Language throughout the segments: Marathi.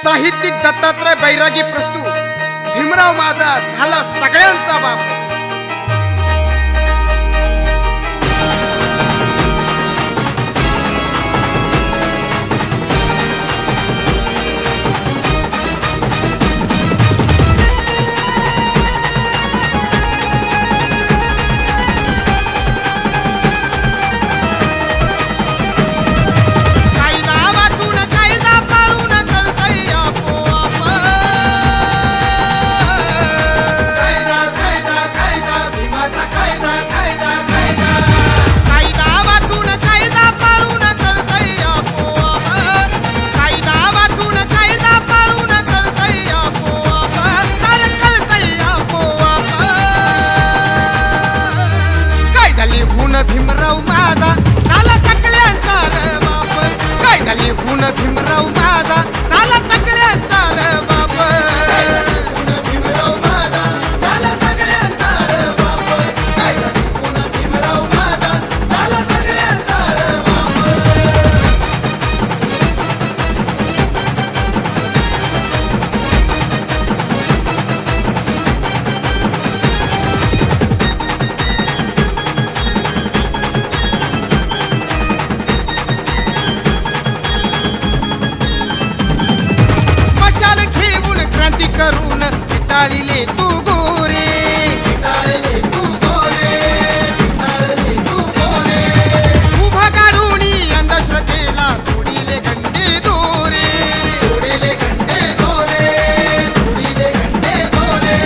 साहित्यिक दत्तात्रय बैरागी प्रस्तुत भीमराव माझा झाला सगळ्यांचा बाप। भीमराव माझा झाला सगळ्यांचा रे बाप, काय झाली हुन भीमराव माझा झाला सगळ्यांचा रे बाप। भीमराव माझा झाला सगळ्यांचा रे बाप, काय झाली हुन भीमराव माझा झाला सगळ्यांचा रे बाप। करून टाळीले तू गोरे, टाळले तू गोरे, टाळले तू गोरे, उभा काढूनी अंधश्रद्धेला तोडीले घंटे दोरे, तोडीले घंटे दोरे, तोडीले घंटे दोरे,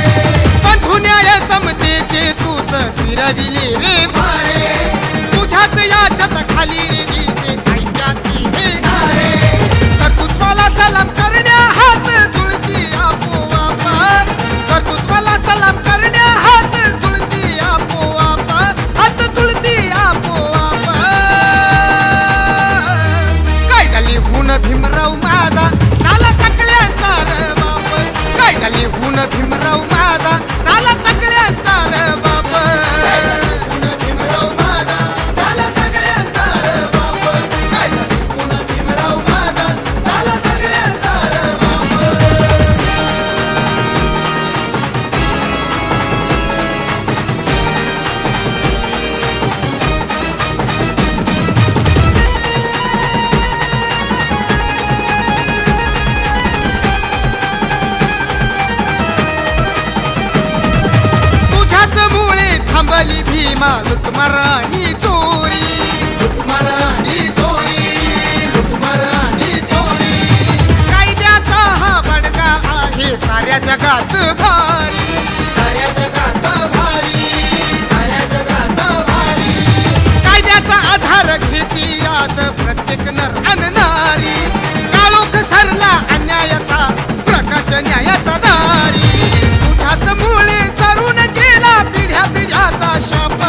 बंधू न्याय समतेचे तूच फिरविले रे भारे, तुझ्याच या छत खाली रे दिसे ऐक्याची हे नारे, कर्तृत्वाला सलाम करण्या हात जुळती सलाम करण्या हात जुळती आपोआप, हात जुळती आपोआप। काय झाली हुन भीमराव माझा झाला सगळ्यांचा रे बाप, काय झाली हुन भीमराव माझा झाला सगळ्यांचा रे बाप। हुन भीमराव माझा झाला सगळ्यांचा रे बाप, काय झाली हुन भीमराव माझा झाला सगळ्यांचा रे बाप। थांबली भीमा लुटमारानी चोरी, लुटमारानी चोरी, लुटमारानी चोरी, कायद्याचा हा बडगा आहे साऱ्या जगात भारी, साऱ्या जगात भारी, साऱ्या जगात भारी, कायद्याचा आधार घेती आज प्रत्येक नर अन नारी, काळोख सरला अन्यायाचा प्रकाश न्यायाचा दारी, तुझ्याच मुळे सरून गेला पिढ्या पिढ्याचा शाप,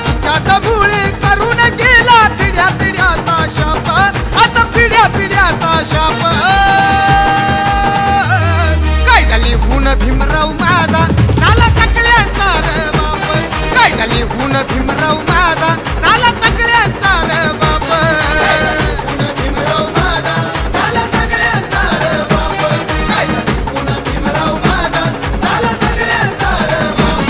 तुझ्याच मुळे सरून गेला पिढ्या पिढ्याचा शाप, आता पिढ्या पिढ्याचा शाप। काय झाली हुन भीमराव माझा झाला सगळ्यांचा रे बाप, काय झाली हुन भीमराव माझा झाला सगळ्यांचा रे बाप। हुन भीमराव माझा झाला सगळ्यांचा रे बाप, काय झाली हुन भीमराव माझा झाला सगळ्यांचा रे बाप।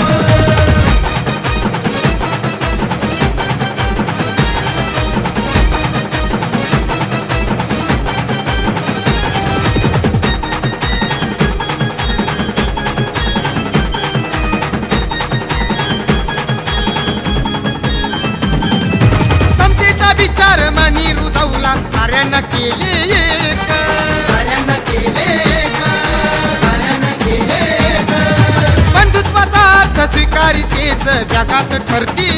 विचार मनी रुजवला साऱ्यांना केले एक, साऱ्यांना केले एक, साऱ्यांना केले एक, बंधुत्वाचा अर्थ स्वीकारितेच जगात ठरती